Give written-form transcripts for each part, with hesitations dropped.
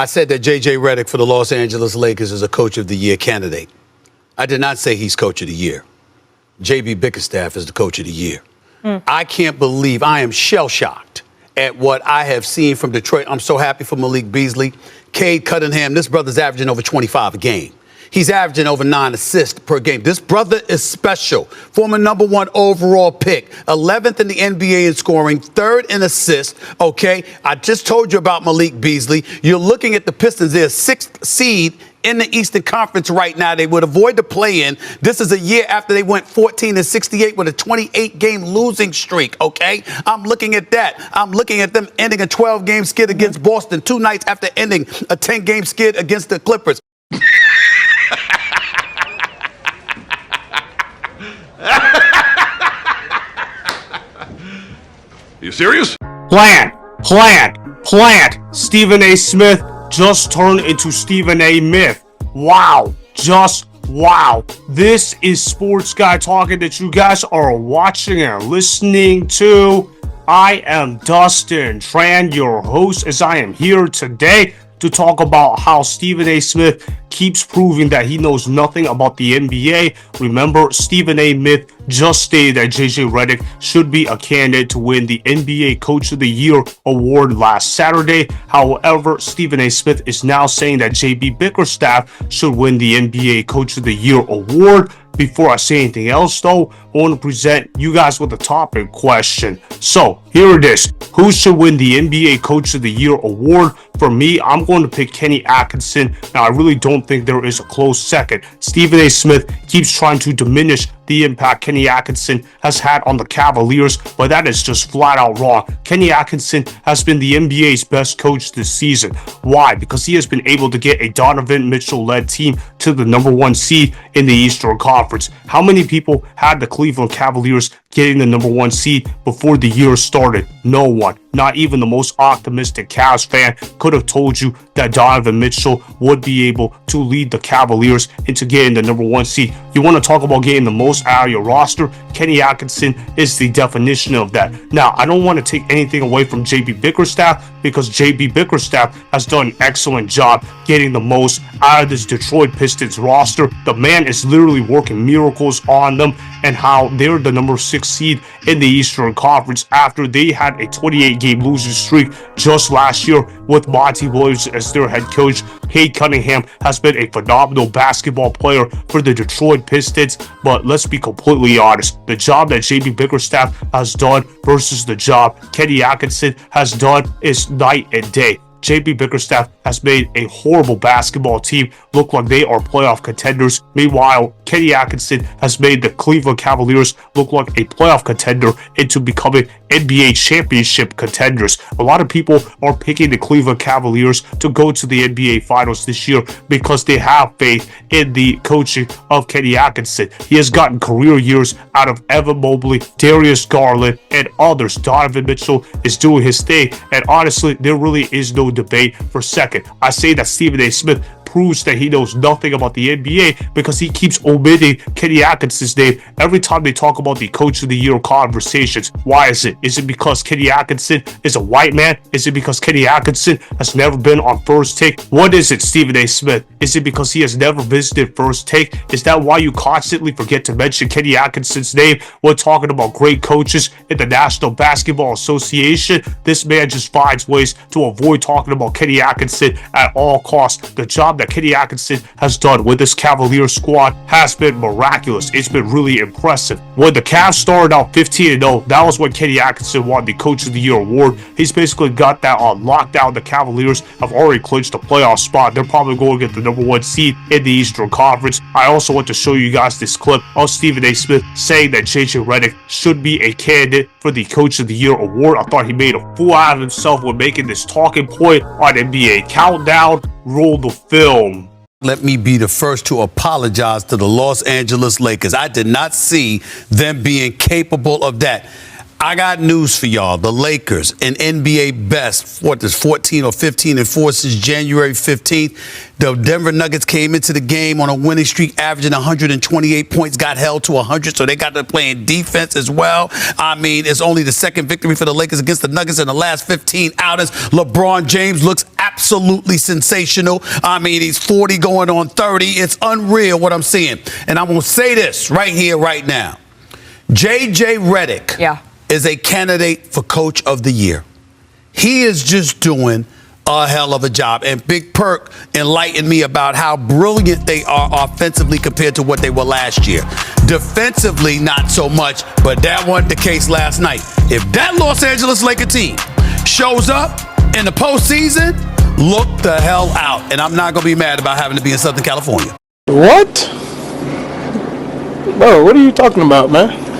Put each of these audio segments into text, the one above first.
I said that JJ Redick for the Los Angeles Lakers is a Coach of the Year candidate. I did not say he's Coach of the Year. JB Bickerstaff is the Coach of the Year. I can't believe, I am shell-shocked at what I have seen from Detroit. I'm so happy for Malik Beasley. Cade, Cunningham, this brother's averaging over 25 a game. He's averaging over 9 assists per game. This brother is special. Former #1 overall pick, 11th in the NBA in scoring, 3rd in assists, okay? I just told you about Malik Beasley. You're looking at the Pistons. They're 6th seed in the Eastern Conference right now. They would avoid the play-in. This is a year after they went 14-68 with a 28-game losing streak, okay? I'm looking at that. I'm looking at them ending a 12-game skid against Boston 2 nights after ending a 10-game skid against the Clippers. You serious? Plant. Stephen A. Smith just turned into Stephen A. Myth. Wow. Just wow. This is Sports Guy Talking that you guys are watching and listening to. I am Dustin Tran, your host, as I am here today to talk about how Stephen A. Smith keeps proving that he knows nothing about the NBA. Remember, Stephen A. Smith just stated that JJ Redick should be a candidate to win the NBA Coach of the Year award last Saturday. However, Stephen A. Smith is now saying that JB Bickerstaff should win the NBA Coach of the Year award. Before I say anything else, though, I want to present you guys with a topic question. So, here it is. Who should win the NBA Coach of the Year award? For me, I'm going to pick Kenny Atkinson. Now, I really don't think there is a close second. Stephen A. Smith keeps trying to diminish the impact Kenny Atkinson has had on the Cavaliers, but that is just flat out wrong. Kenny Atkinson has been the NBA's best coach this season. Why? Because he has been able to get a Donovan Mitchell-led team to the #1 seed in the Eastern Conference. How many people had the Cleveland Cavaliers getting the #1 seed before the year started? No one. Not even the most optimistic Cavs fan could have told you that Donovan Mitchell would be able to lead the Cavaliers into getting the #1 seed. You want to talk about getting the most out of your roster? Kenny Atkinson is the definition of that. Now, I don't want to take anything away from JB Bickerstaff because JB Bickerstaff has done an excellent job getting the most out of this Detroit Pistons roster. The man is literally working miracles on them, and how they're the #6 seed in the Eastern Conference after they had a 28-game losing streak just last year with Monty Williams as their head coach. Cade Cunningham has been a phenomenal basketball player for the Detroit Pistons, but let's be completely honest. The job that JB Bickerstaff has done versus the job Kenny Atkinson has done is night and day. JB Bickerstaff has made a horrible basketball team look like they are playoff contenders. Meanwhile, Kenny Atkinson has made the Cleveland Cavaliers look like a playoff contender into becoming NBA championship contenders. A lot of people are picking the Cleveland Cavaliers to go to the NBA Finals this year because they have faith in the coaching of Kenny Atkinson. He has gotten career years out of Evan Mobley, Darius Garland, and others. Donovan Mitchell is doing his thing, and honestly, there really is no debate for second. I say that Stephen A. Smith proves that he knows nothing about the NBA because he keeps omitting Kenny Atkinson's name every time they talk about the Coach of the Year conversations. Why is it? Is it because Kenny Atkinson is a white man? Is it because Kenny Atkinson has never been on First Take? What is it, Stephen A. Smith? Is it because he has never visited First Take? Is that why you constantly forget to mention Kenny Atkinson's name when talking about great coaches in the National Basketball Association? This man just finds ways to avoid talking about Kenny Atkinson at all costs. The job that Kenny Atkinson has done with this Cavaliers squad has been miraculous. It's been really impressive. When the Cavs started out 15-0, that was when Kenny Atkinson won the Coach of the Year award. He's basically got that on lockdown. The Cavaliers have already clinched a playoff spot. They're probably going to get the #1 seed in the Eastern Conference. I also want to show you guys this clip of Stephen A. Smith saying that JJ Redick should be a candidate for the Coach of the Year award. I thought he made a fool out of himself when making this talking point on NBA Countdown. Roll the film. Let me be the first to apologize to the Los Angeles Lakers. I did not see them being capable of that. I got news for y'all. The Lakers, an NBA best, what is 14 or 15-4 since January 15th. The Denver Nuggets came into the game on a winning streak, averaging 128 points, got held to 100, so they got to playing defense as well. I mean, it's only the second victory for the Lakers against the Nuggets in the last 15 outings. LeBron James looks absolutely sensational. I mean, he's 40 going on 30. It's unreal what I'm seeing. And I'm going to say this right here, right now. JJ Redick is a candidate for Coach of the Year. He is just doing a hell of a job. And Big Perk enlightened me about how brilliant they are offensively compared to what they were last year. Defensively, not so much, but that wasn't the case last night. If that Los Angeles Lakers team shows up in the postseason, look the hell out. And I'm not going to be mad about having to be in Southern California. What? Bro, what are you talking about, man?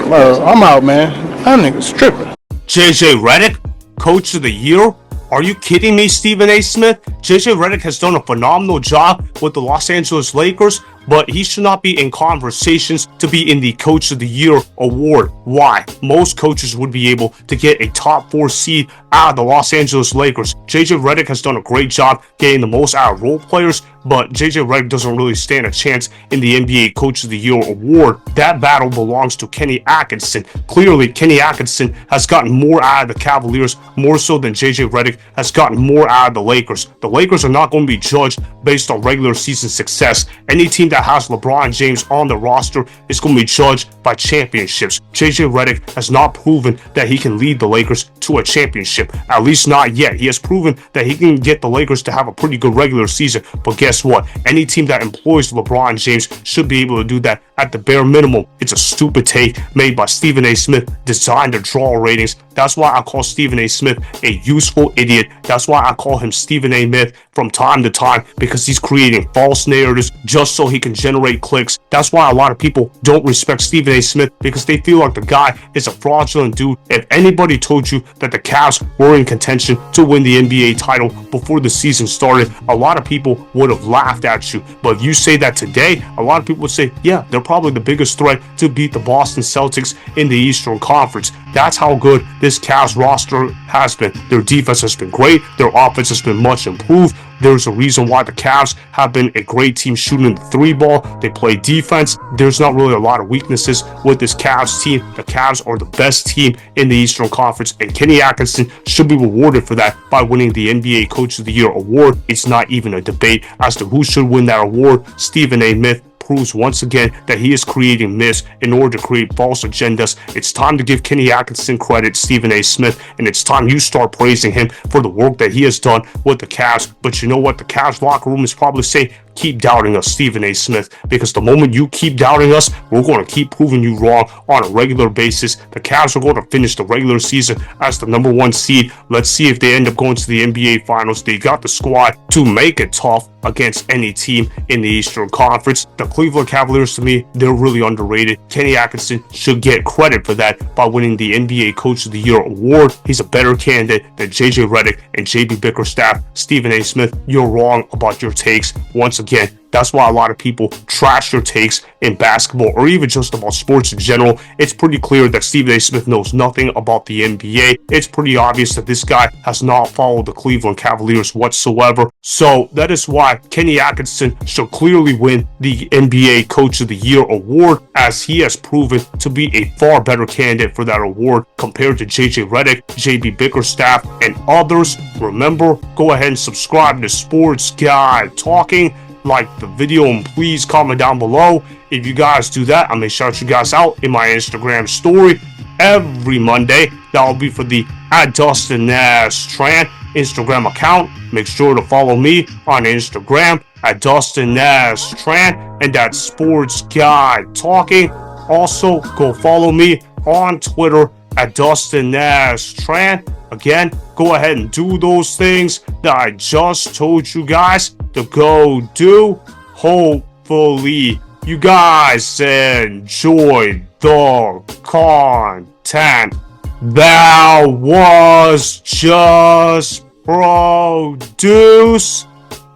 Bro, I'm out, man. That nigga's tripping. JJ Redick, Coach of the Year? Are you kidding me, Stephen A. Smith? JJ Redick has done a phenomenal job with the Los Angeles Lakers, but he should not be in conversations to be in the Coach of the Year award. Why? Most coaches would be able to get a top 4 seed out of the Los Angeles Lakers. JJ Redick has done a great job getting the most out of role players, but JJ Redick doesn't really stand a chance in the NBA Coach of the Year award. That battle belongs to Kenny Atkinson. Clearly, Kenny Atkinson has gotten more out of the Cavaliers, more so than JJ Redick has gotten more out of the Lakers. The Lakers are not going to be judged based on regular season success. Any team that has LeBron James on the roster is going to be judged by championships. JJ Redick has not proven that he can lead the Lakers to a championship, at least not yet. He has proven that he can get the Lakers to have a pretty good regular season, but guess what? Any team that employs LeBron James should be able to do that at the bare minimum. It's a stupid take made by Stephen A. Smith, designed to draw ratings. That's why I call Stephen A. Smith a useful idiot. That's why I call him Stephen A. Myth from time to time, because he's creating false narratives just so he can generate clicks. That's why a lot of people don't respect Stephen A. Smith, because they feel like the guy is a fraudulent dude. If anybody told you that the Cavs were in contention to win the NBA title before the season started, a lot of people would have laughed at you. But if you say that today, a lot of people would say, yeah, they're probably the biggest threat to beat the Boston Celtics in the Eastern Conference. That's how good this Cavs roster has been. Their defense has been great. Their offense has been much improved. There's a reason why the Cavs have been a great team shooting the 3 ball. They play defense. There's not really a lot of weaknesses with this Cavs team. The Cavs are the best team in the Eastern Conference, and Kenny Atkinson should be rewarded for that by winning the NBA Coach of the Year award. It's not even a debate as to who should win that award. Stephen A. Myth proves once again that he is creating myths in order to create false agendas. It's time to give Kenny Atkinson credit, Stephen A. Smith, and it's time you start praising him for the work that he has done with the Cavs. But you know what? The Cavs locker room is probably saying, keep doubting us, Stephen A. Smith, because the moment you keep doubting us, we're going to keep proving you wrong on a regular basis. The Cavs are going to finish the regular season as the number 1 seed. Let's see if they end up going to the NBA Finals. They got the squad to make it tough against any team in the Eastern Conference. The Cleveland Cavaliers, to me, they're really underrated. Kenny Atkinson should get credit for that by winning the NBA Coach of the Year award. He's a better candidate than JJ Redick and JB Bickerstaff. Stephen A. Smith, you're wrong about your takes once again. That's why a lot of people trash your takes in basketball or even just about sports in general. It's pretty clear that Stephen A. Smith knows nothing about the NBA. It's pretty obvious that this guy has not followed the Cleveland Cavaliers whatsoever. So that is why Kenny Atkinson should clearly win the NBA Coach of the Year award, as he has proven to be a far better candidate for that award compared to JJ Redick, JB Bickerstaff, and others. Remember, go ahead and subscribe to Sports Guy Talking. Like the video, and please comment down below. If you guys do that, I may shout you guys out in my Instagram story every Monday. That'll be for the @DustinNashTran Instagram account. Make sure to follow me on Instagram @DustinNashTran, and that's Sports Guy Talking. Also, go follow me on Twitter @DustinNashTran. Again, go ahead and do those things that I just told you guys to go do. Hopefully, you guys enjoyed the content that was just produced.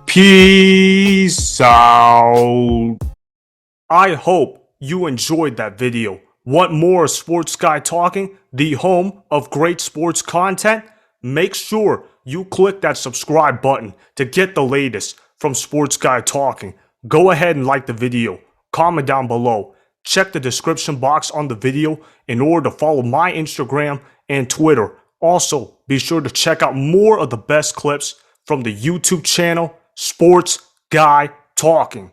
Peace out. I hope you enjoyed that video. Want more Sports Guy Talking, the home of great sports content? Make sure you click that subscribe button to get the latest from Sports Guy Talking. Go ahead and like the video, comment down below, check the description box on the video in order to follow my Instagram and Twitter. Also, be sure to check out more of the best clips from the YouTube channel, Sports Guy Talking.